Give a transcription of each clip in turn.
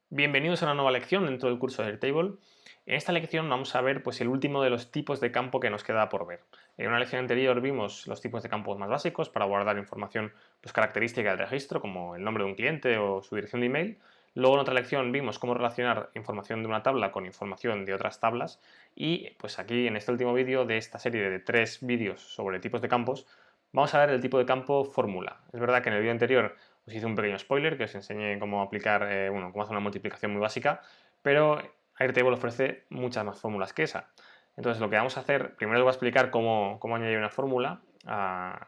Bienvenidos a una nueva lección dentro del curso de Airtable. En esta lección vamos a ver el último de los tipos de campo que nos queda por ver. En una lección anterior vimos los tipos de campos más básicos para guardar información característica del registro, como el nombre de un cliente o su dirección de email. Luego en otra lección vimos cómo relacionar información de una tabla con información de otras tablas. Y aquí en este último vídeo de esta serie de 3 vídeos sobre tipos de campos, vamos a ver el tipo de campo fórmula. Es verdad que en el vídeo anterior os hice un pequeño spoiler que os enseñé cómo aplicar, cómo hacer una multiplicación muy básica, pero Airtable ofrece muchas más fórmulas que esa. Entonces lo que vamos a hacer, primero os voy a explicar cómo añadir una fórmula,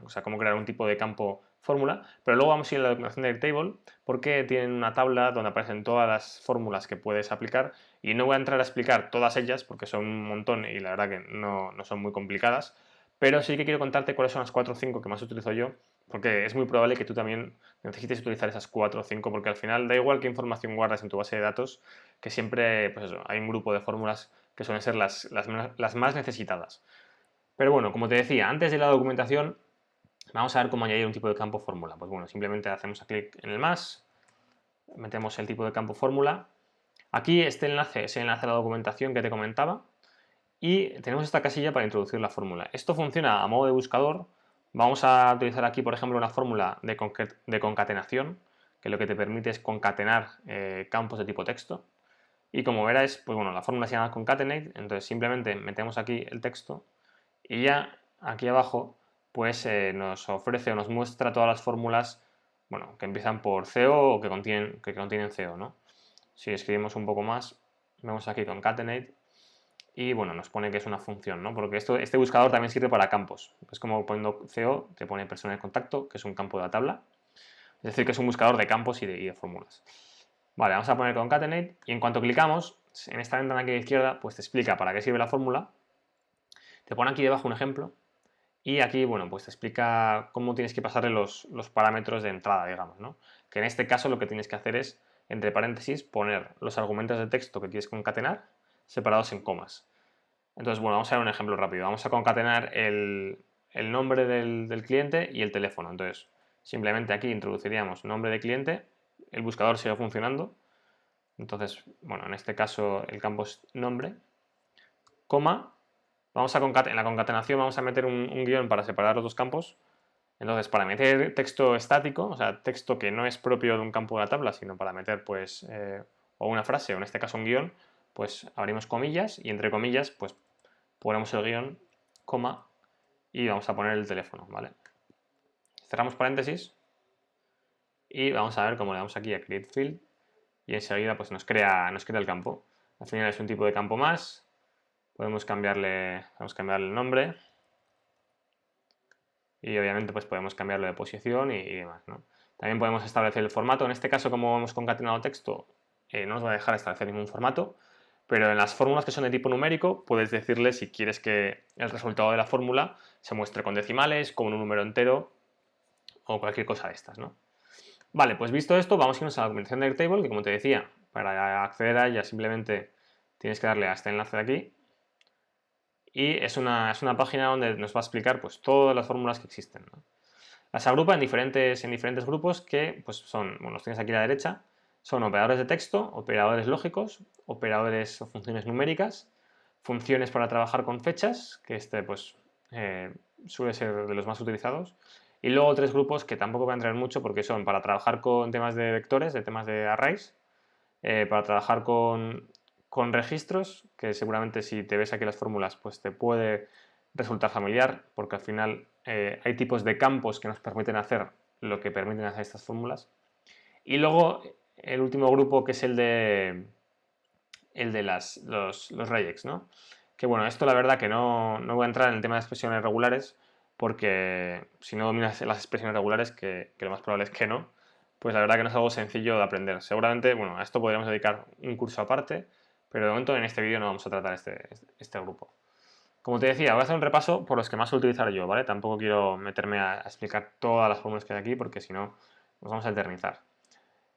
o sea, cómo crear un tipo de campo fórmula, pero luego vamos a ir a la documentación de Airtable porque tienen una tabla donde aparecen todas las fórmulas que puedes aplicar y no voy a entrar a explicar todas ellas porque son un montón y la verdad que no son muy complicadas, pero sí que quiero contarte cuáles son las 4 o 5 que más utilizo yo, porque es muy probable que tú también necesites utilizar esas 4 o 5, porque al final da igual qué información guardas en tu base de datos, que siempre hay un grupo de fórmulas que suelen ser las más necesitadas. Pero bueno, como te decía, antes de la documentación, vamos a ver cómo añadir un tipo de campo fórmula. Pues bueno, simplemente hacemos clic en el más, metemos el tipo de campo fórmula. Aquí este enlace es el enlace a la documentación que te comentaba, y tenemos esta casilla para introducir la fórmula. Esto funciona a modo de buscador. Vamos a utilizar aquí, por ejemplo, una fórmula de concatenación, que lo que te permite es concatenar campos de tipo texto. Y como verás, pues bueno, la fórmula se llama concatenate, entonces simplemente metemos aquí el texto y ya aquí abajo pues nos ofrece o nos muestra todas las fórmulas, bueno, que empiezan por CO o que contienen CO, ¿no? Si escribimos un poco más, vemos aquí concatenate y bueno, nos pone que es una función, ¿no? Porque este buscador también sirve para campos. Es como poniendo CO, te pone persona de contacto, que es un campo de la tabla. Es decir, que es un buscador de campos y de fórmulas. Vale, vamos a poner concatenate y en cuanto clicamos, en esta ventana aquí a la izquierda, pues te explica para qué sirve la fórmula. Te pone aquí debajo un ejemplo y aquí, bueno, pues te explica cómo tienes que pasarle los parámetros de entrada, digamos, ¿no? Que en este caso lo que tienes que hacer es, entre paréntesis, poner los argumentos de texto que quieres concatenar separados en comas. Entonces, bueno, vamos a ver un ejemplo rápido. Vamos a concatenar el nombre del cliente y el teléfono. Entonces, simplemente aquí introduciríamos nombre de cliente, el buscador sigue funcionando. Entonces, bueno, en este caso el campo es nombre, coma. En la concatenación vamos a meter un guión para separar los dos campos. Entonces, para meter texto estático, o sea, texto que no es propio de un campo de la tabla, sino para meter, pues, o una frase, o en este caso un guión, pues abrimos comillas y entre comillas, pues ponemos el guión, coma, y vamos a poner el teléfono, ¿vale? Cerramos paréntesis y vamos a ver cómo le damos aquí a Create Field y enseguida pues nos crea el campo. Al final es un tipo de campo más, podemos cambiarle el nombre y obviamente pues podemos cambiarlo de posición y demás, ¿no? También podemos establecer el formato. En este caso, como hemos concatenado texto, no nos va a dejar establecer ningún formato, pero en las fórmulas que son de tipo numérico puedes decirle si quieres que el resultado de la fórmula se muestre con decimales, con un número entero o cualquier cosa de estas, ¿no? Vale, pues visto esto, vamos a irnos a la documentación de Airtable, que como te decía, para acceder a ella simplemente tienes que darle a este enlace de aquí y es una página donde nos va a explicar pues todas las fórmulas que existen, ¿no? Las agrupa en diferentes grupos que pues son, bueno, los tienes aquí a la derecha, son operadores de texto, operadores lógicos, operadores o funciones numéricas, funciones para trabajar con fechas, que pues suele ser de los más utilizados, y luego 3 grupos que tampoco voy a entrar mucho porque son para trabajar con temas de vectores, de temas de arrays, para trabajar con registros, que seguramente si te ves aquí las fórmulas pues te puede resultar familiar, porque al final hay tipos de campos que nos permiten hacer lo que permiten hacer estas fórmulas. Y luego el último grupo, que es el de los regex, ¿no? Que bueno, esto la verdad que no voy a entrar en el tema de expresiones regulares, porque si no dominas las expresiones regulares, que lo más probable es que no, pues la verdad que no es algo sencillo de aprender. Seguramente, bueno, a esto podríamos dedicar un curso aparte, pero de momento en este vídeo no vamos a tratar este grupo. Como te decía, voy a hacer un repaso por los que más suelo utilizar yo, ¿vale? Tampoco quiero meterme a explicar todas las fórmulas que hay aquí, porque si no nos vamos a eternizar.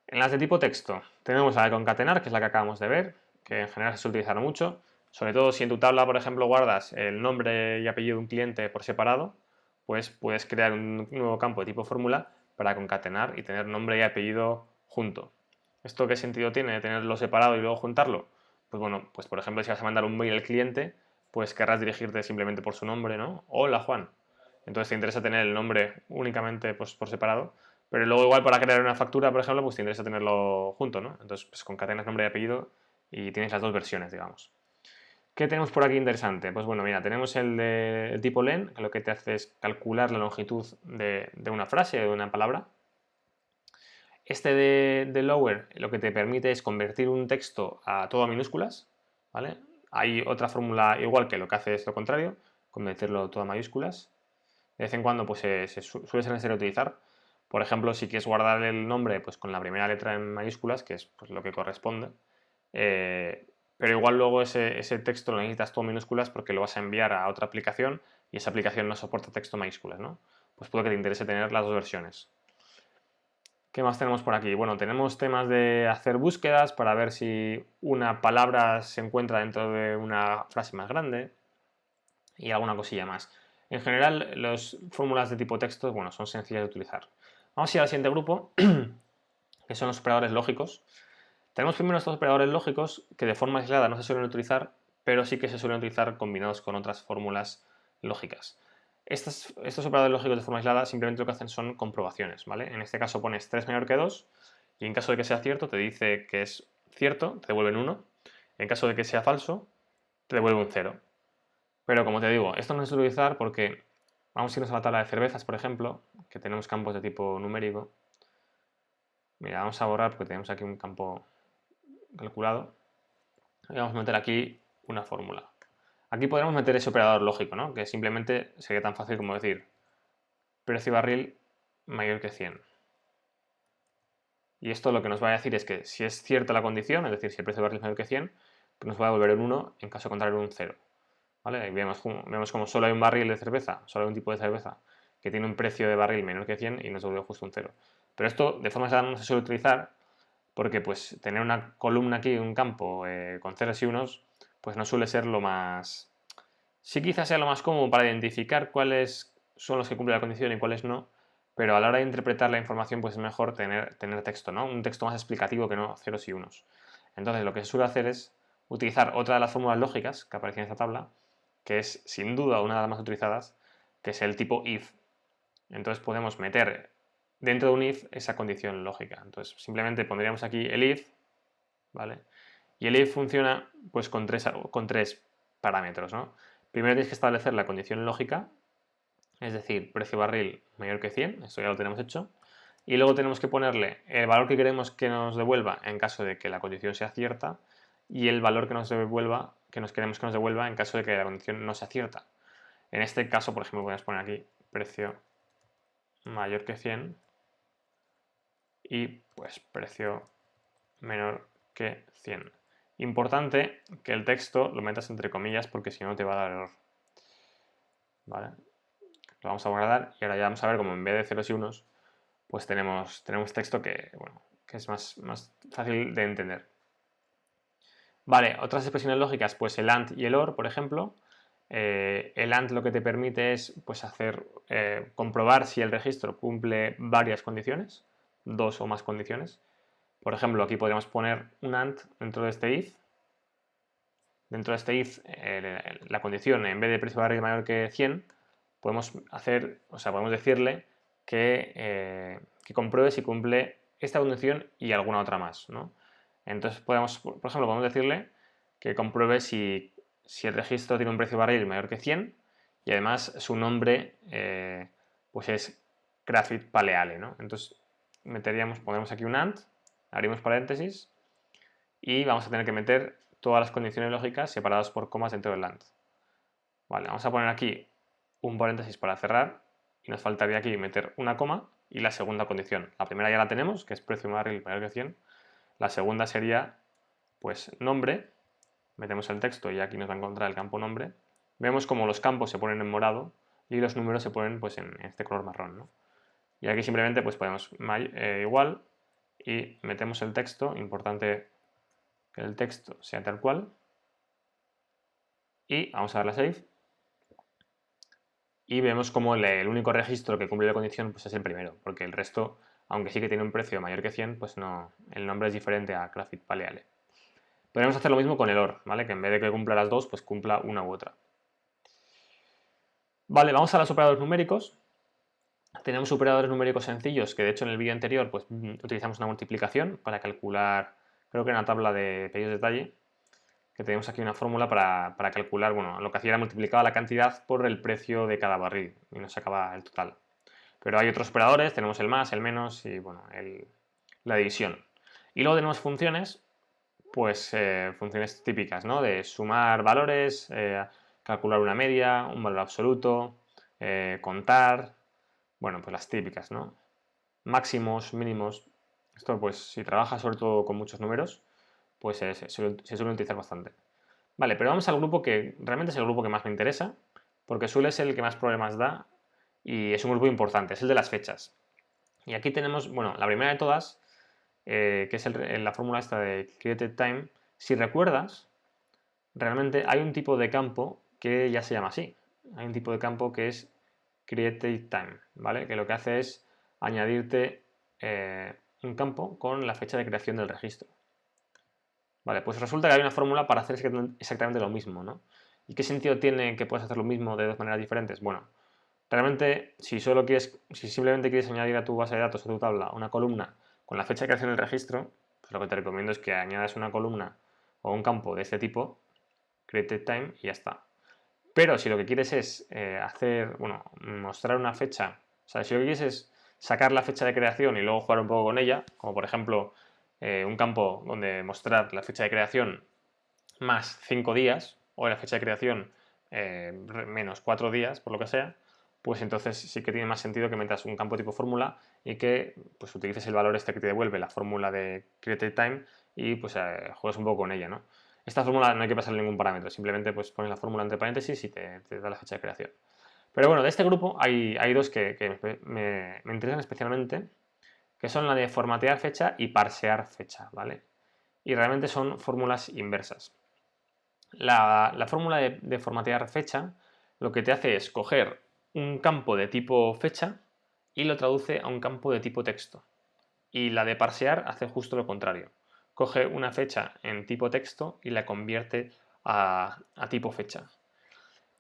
En las de tipo texto tenemos la de concatenar, que es la que acabamos de ver, que en general se suele utilizar mucho, sobre todo si en tu tabla, por ejemplo, guardas el nombre y apellido de un cliente por separado, pues puedes crear un nuevo campo de tipo fórmula para concatenar y tener nombre y apellido junto. ¿Esto qué sentido tiene de tenerlo separado y luego juntarlo? Pues bueno, pues por ejemplo, si vas a mandar un mail al cliente, pues querrás dirigirte simplemente por su nombre, ¿no? Hola, Juan. Entonces te interesa tener el nombre únicamente pues, por separado, pero luego igual para crear una factura, por ejemplo, pues te interesa tenerlo junto, ¿no? Entonces pues concatenas nombre y apellido y tienes las dos versiones, digamos. ¿Qué tenemos por aquí interesante? Pues bueno, mira, tenemos el tipo len, que lo que te hace es calcular la longitud de una frase o de una palabra. Este de lower lo que te permite es convertir un texto a todo a minúsculas, ¿vale? Hay otra fórmula igual que lo que hace es lo contrario, convertirlo todo a mayúsculas. De vez en cuando pues suele ser necesario utilizar. Por ejemplo, si quieres guardar el nombre pues con la primera letra en mayúsculas, que es pues, lo que corresponde, pero igual luego ese texto lo necesitas todo en minúsculas porque lo vas a enviar a otra aplicación y esa aplicación no soporta texto mayúsculas, ¿no? Pues puede que te interese tener las dos versiones. ¿Qué más tenemos por aquí? Bueno, tenemos temas de hacer búsquedas para ver si una palabra se encuentra dentro de una frase más grande y alguna cosilla más. En general, las fórmulas de tipo texto, bueno, son sencillas de utilizar. Vamos a ir al siguiente grupo, que son los operadores lógicos. Tenemos primero estos operadores lógicos que de forma aislada no se suelen utilizar, pero sí que se suelen utilizar combinados con otras fórmulas lógicas. Estos operadores lógicos de forma aislada simplemente lo que hacen son comprobaciones, ¿vale? En este caso pones 3 menor que 2 y en caso de que sea cierto te dice que es cierto, te devuelven 1. En caso de que sea falso, te devuelve un 0. Pero como te digo, esto no se suele utilizar porque vamos a irnos a la tabla de cervezas, por ejemplo, que tenemos campos de tipo numérico. Mira, vamos a borrar porque tenemos aquí un campo calculado. Y vamos a meter aquí una fórmula. Aquí podremos meter ese operador lógico, ¿no? Que simplemente sería tan fácil como decir precio barril mayor que 100. Y esto lo que nos va a decir es que si es cierta la condición, es decir, si el precio barril es mayor que 100, pues nos va a devolver un 1, en caso contrario un 0. ¿Vale? Ahí vemos como solo hay un barril de cerveza, solo hay un tipo de cerveza que tiene un precio de barril menor que 100 y nos devuelve justo un 0. Pero esto de forma general no se suele utilizar porque pues tener una columna aquí, un campo con ceros y unos, pues no suele ser lo más... Sí quizás sea lo más cómodo para identificar cuáles son los que cumplen la condición y cuáles no, pero a la hora de interpretar la información pues es mejor tener texto, ¿no? Un texto más explicativo que no ceros y unos. Entonces lo que se suele hacer es utilizar otra de las fórmulas lógicas que aparecen en esta tabla, que es sin duda una de las más utilizadas, que es el tipo if. Entonces podemos meter dentro de un if esa condición lógica. Entonces simplemente pondríamos aquí el if, ¿vale? Y el if funciona pues con tres parámetros, ¿no? Primero tienes que establecer la condición lógica, es decir, precio barril mayor que 100, esto ya lo tenemos hecho. Y luego tenemos que ponerle el valor que queremos que nos devuelva en caso de que la condición sea cierta y el valor que nos devuelva, que nos queremos que nos devuelva en caso de que la condición no sea cierta. En este caso, por ejemplo, podemos poner aquí precio mayor que 100 y pues precio menor que 100. Importante que el texto lo metas entre comillas porque si no te va a dar error. ¿Vale? Lo vamos a guardar y ahora ya vamos a ver cómo en vez de ceros y unos pues tenemos texto que, bueno, que es más fácil de entender. Vale, otras expresiones lógicas, pues el AND y el OR, por ejemplo. El AND lo que te permite es pues, comprobar si el registro cumple varias condiciones, dos o más condiciones. Por ejemplo, aquí podríamos poner un AND dentro de este if. Dentro de este if, la condición, en vez de precio barril mayor que 100, podemos decirle que compruebe si cumple esta condición y alguna otra más, ¿no? Entonces por ejemplo, podemos decirle que compruebe si el registro tiene un precio barril mayor que 100 y además su nombre pues es Grafit Paleale, ¿no? Entonces pondremos aquí un AND, abrimos paréntesis y vamos a tener que meter todas las condiciones lógicas separadas por comas dentro del AND. Vale, vamos a poner aquí un paréntesis para cerrar y nos faltaría aquí meter una coma y la segunda condición. La primera ya la tenemos, que es precio barril mayor que 100. La segunda sería, pues, nombre. Metemos el texto y aquí nos va a encontrar el campo nombre. Vemos como los campos se ponen en morado y los números se ponen pues, en este color marrón, ¿no? Y aquí simplemente pues, podemos igual y metemos el texto. Importante que el texto sea tal cual. Y vamos a darle a Save. Y vemos como el único registro que cumple la condición pues, es el primero, porque el resto, aunque sí que tiene un precio mayor que 100, pues no, el nombre es diferente a Graphic Paleale. Podemos hacer lo mismo con el OR, ¿vale? Que en vez de que cumpla las dos, pues cumpla una u otra. Vale, vamos a los operadores numéricos. Tenemos operadores numéricos sencillos, que de hecho en el vídeo anterior pues utilizamos una multiplicación para calcular, creo que en la tabla de pedidos de detalle, que tenemos aquí una fórmula para calcular, bueno, lo que hacía era multiplicaba la cantidad por el precio de cada barril y nos sacaba el total. Pero hay otros operadores, tenemos el más, el menos y bueno, la división. Y luego tenemos funciones, pues funciones típicas, ¿no? De sumar valores, calcular una media, un valor absoluto, contar, bueno, pues las típicas, ¿no? Máximos, mínimos. Esto, pues, si trabajas sobre todo con muchos números, pues se suele utilizar bastante. Vale, pero vamos al grupo que realmente es el grupo que más me interesa, porque suele ser el que más problemas da y es un grupo importante, es el de las fechas. Y aquí tenemos, bueno, la primera de todas, que es la fórmula esta de created time. Si recuerdas, realmente hay un tipo de campo que ya se llama así. Hay un tipo de campo que es created time, ¿vale? Que lo que hace es añadirte un campo con la fecha de creación del registro. Vale, pues resulta que hay una fórmula para hacer exactamente lo mismo, ¿no? ¿Y qué sentido tiene que puedas hacer lo mismo de dos maneras diferentes? Bueno, realmente si simplemente quieres añadir a tu base de datos, a tu tabla, una columna con la fecha de creación del registro, pues lo que te recomiendo es que añadas una columna o un campo de este tipo, created time, y ya está. Pero si lo que quieres es mostrar una fecha, o sea, si lo que quieres es sacar la fecha de creación y luego jugar un poco con ella, como por ejemplo un campo donde mostrar la fecha de creación más 5 días, o la fecha de creación menos 4 días, por lo que sea, pues entonces sí que tiene más sentido que metas un campo tipo fórmula y que pues utilices el valor este que te devuelve la fórmula de created time y pues juegues un poco con ella, ¿no? Esta fórmula no hay que pasarle ningún parámetro, simplemente pues pones la fórmula entre paréntesis y te da la fecha de creación. Pero bueno, de este grupo hay dos que me interesan especialmente, que son la de formatear fecha y parsear fecha, ¿vale? Y realmente son fórmulas inversas. La fórmula de formatear fecha lo que te hace es coger un campo de tipo fecha y lo traduce a un campo de tipo texto. Y la de parsear hace justo lo contrario. Coge una fecha en tipo texto y la convierte a tipo fecha.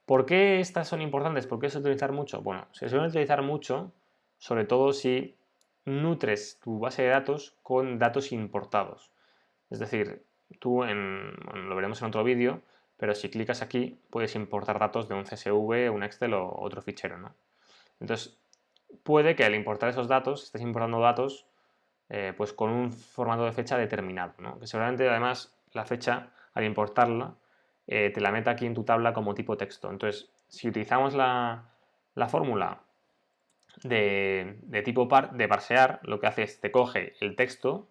¿Por qué estas son importantes? ¿Por qué se utilizar mucho? Bueno, se suelen utilizar mucho, sobre todo si nutres tu base de datos con datos importados. Es decir, lo veremos en otro vídeo, pero si clicas aquí puedes importar datos de un CSV, un Excel o otro fichero, ¿no? Entonces, puede que al importar esos datos, estés importando datos pues con un formato de fecha determinado, ¿no? Que seguramente además la fecha, al importarla, te la meta aquí en tu tabla como tipo texto. Entonces, si utilizamos la fórmula de tipo de parsear, lo que hace es te coge el texto,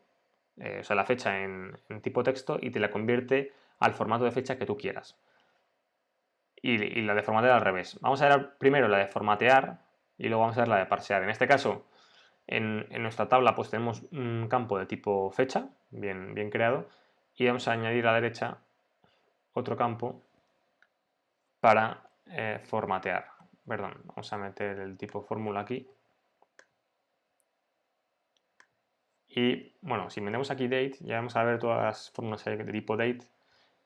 o sea, la fecha en tipo texto y te la convierte al formato de fecha que tú quieras. Y la de formatear al revés. Vamos a ver primero la de formatear y luego vamos a ver la de parsear. En este caso, en nuestra tabla pues tenemos un campo de tipo fecha, bien creado, y vamos a añadir a la derecha otro campo para formatear. Perdón, vamos a meter el tipo fórmula aquí. Y bueno, si metemos aquí date, ya vamos a ver todas las fórmulas de tipo date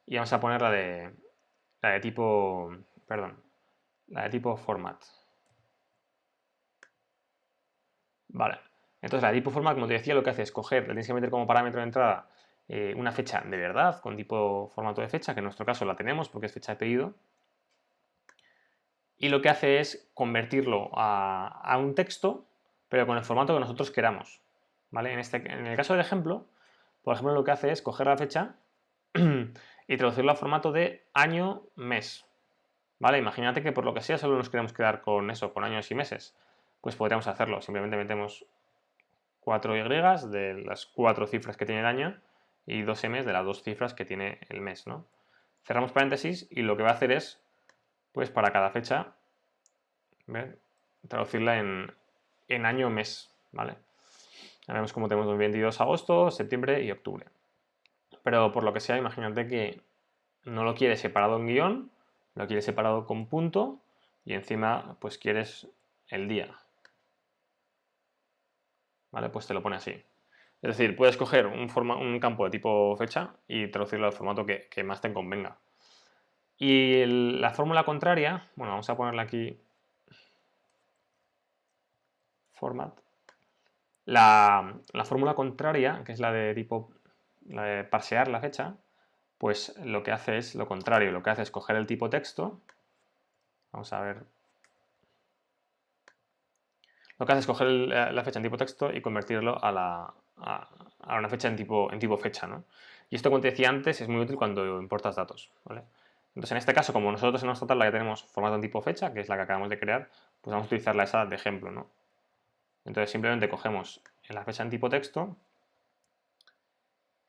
y vamos a poner la de tipo, perdón, la de tipo format. Vale, entonces la de tipo format, como te decía, lo que hace es coger, le tienes que meter como parámetro de entrada una fecha de verdad con tipo formato de fecha, que en nuestro caso la tenemos porque es fecha de pedido, y lo que hace es convertirlo a un texto, pero con el formato que nosotros queramos. ¿Vale? En el caso del ejemplo, por ejemplo, lo que hace es coger la fecha y traducirlo a formato de año-mes. ¿Vale? Imagínate que por lo que sea solo nos queremos quedar con eso, con años y meses. Pues podríamos hacerlo. Simplemente metemos 4Y de las 4 cifras que tiene el año y 2M de las 2 cifras que tiene el mes, ¿no? Cerramos paréntesis y lo que va a hacer es, pues para cada fecha, ¿ver? Traducirla en año-mes, ¿vale? Ya vemos cómo tenemos 22 agosto, septiembre y octubre. Pero por lo que sea, imagínate que no lo quieres separado en guión, lo quieres separado con punto y encima pues quieres el día. ¿vale? Pues te lo pone así. Es decir, puedes coger un campo de tipo fecha y traducirlo al formato que más te convenga. Y la fórmula contraria, bueno, vamos a ponerle aquí format. La fórmula contraria, que es la de parsear la fecha, pues lo que hace es lo contrario. Lo que hace es coger el tipo texto. Vamos a ver. Lo que hace es coger la fecha en tipo texto y convertirlo a una fecha en tipo fecha, ¿no? Y esto, como te decía antes, es muy útil cuando importas datos, ¿vale? Entonces, en este caso, como nosotros en nuestra tabla ya tenemos formato en tipo fecha, que es la que acabamos de crear, pues vamos a utilizarla esa de ejemplo, ¿no? Entonces, simplemente cogemos la fecha en tipo texto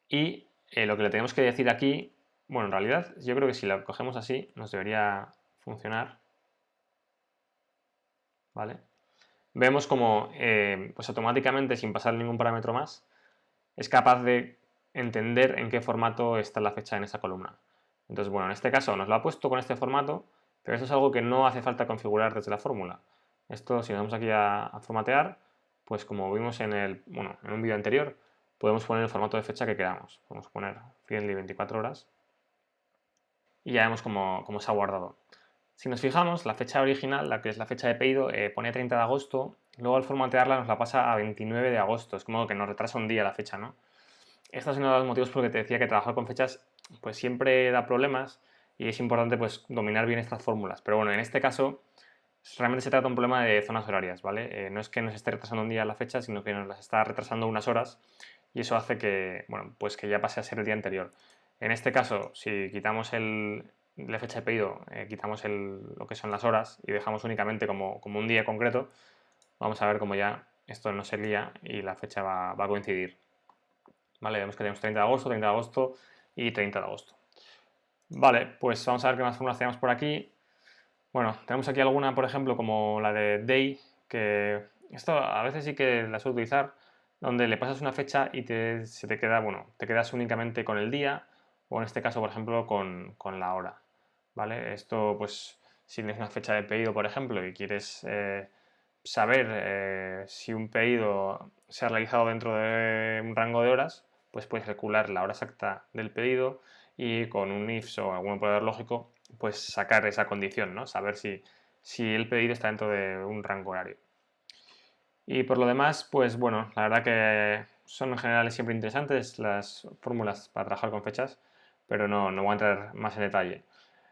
y lo que le tenemos que decir aquí, bueno, en realidad, yo creo que si la cogemos así, nos debería funcionar, ¿vale? Vemos como, pues automáticamente, sin pasar ningún parámetro más, es capaz de entender en qué formato está la fecha en esa columna. Entonces, bueno, en este caso nos lo ha puesto con este formato, pero esto es algo que no hace falta configurar desde la fórmula. Esto, si nos vamos aquí a formatear, pues como vimos en un vídeo anterior, podemos poner el formato de fecha que queramos. Vamos a poner friendly 24 horas y ya vemos cómo se ha guardado. Si nos fijamos, la fecha original, la que es la fecha de pedido, pone 30 de agosto, luego al formatearla nos la pasa a 29 de agosto, es como que nos retrasa un día la fecha, ¿no? Este es uno de los motivos por los que te decía que trabajar con fechas pues siempre da problemas y es importante pues dominar bien estas fórmulas. Pero bueno, en este caso realmente se trata de un problema de zonas horarias, ¿vale? No es que nos esté retrasando un día la fecha, sino que nos las está retrasando unas horas y eso hace que, bueno, pues que ya pase a ser el día anterior. En este caso, si quitamos la fecha de pedido, quitamos lo que son las horas y dejamos únicamente como un día concreto, vamos a ver cómo ya esto no se lía y la fecha va a coincidir. ¿Vale? Vemos que tenemos 30 de agosto y 30 de agosto. Vale, pues vamos a ver qué más fórmulas tenemos por aquí. Bueno, tenemos aquí alguna, por ejemplo, como la de day, que esto a veces sí que la suelo utilizar, donde le pasas una fecha y se te queda, bueno, te quedas únicamente con el día o en este caso, por ejemplo, con la hora. ¿Vale? Esto, pues, si tienes una fecha de pedido, por ejemplo, y quieres saber si un pedido se ha realizado dentro de un rango de horas, pues puedes calcular la hora exacta del pedido y con un ifs o algún operador lógico, pues sacar esa condición, ¿no? Saber si el pedido está dentro de un rango horario. Y por lo demás, pues bueno, la verdad que son en general siempre interesantes las fórmulas para trabajar con fechas, pero no voy a entrar más en detalle.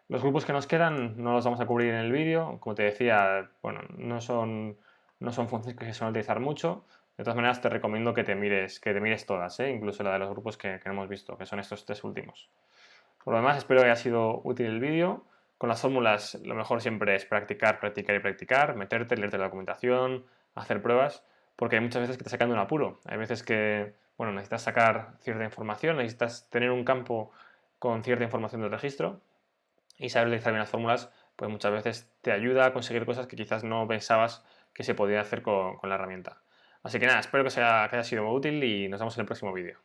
Los grupos que nos quedan no los vamos a cubrir en el vídeo. Como te decía, bueno, no son funciones que se suelen utilizar mucho. De todas maneras, te recomiendo que te mires todas, incluso la de los grupos que no hemos visto, que son estos tres últimos. Por lo demás, espero que haya sido útil el vídeo. Con las fórmulas, lo mejor siempre es practicar, practicar y practicar, meterte, leerte la documentación, hacer pruebas, porque hay muchas veces que te sacan de un apuro. Hay veces que, bueno, necesitas sacar cierta información, necesitas tener un campo con cierta información del registro y saber utilizar bien las fórmulas, pues muchas veces te ayuda a conseguir cosas que quizás no pensabas que se podía hacer con la herramienta. Así que nada, espero que haya sido muy útil y nos vemos en el próximo vídeo.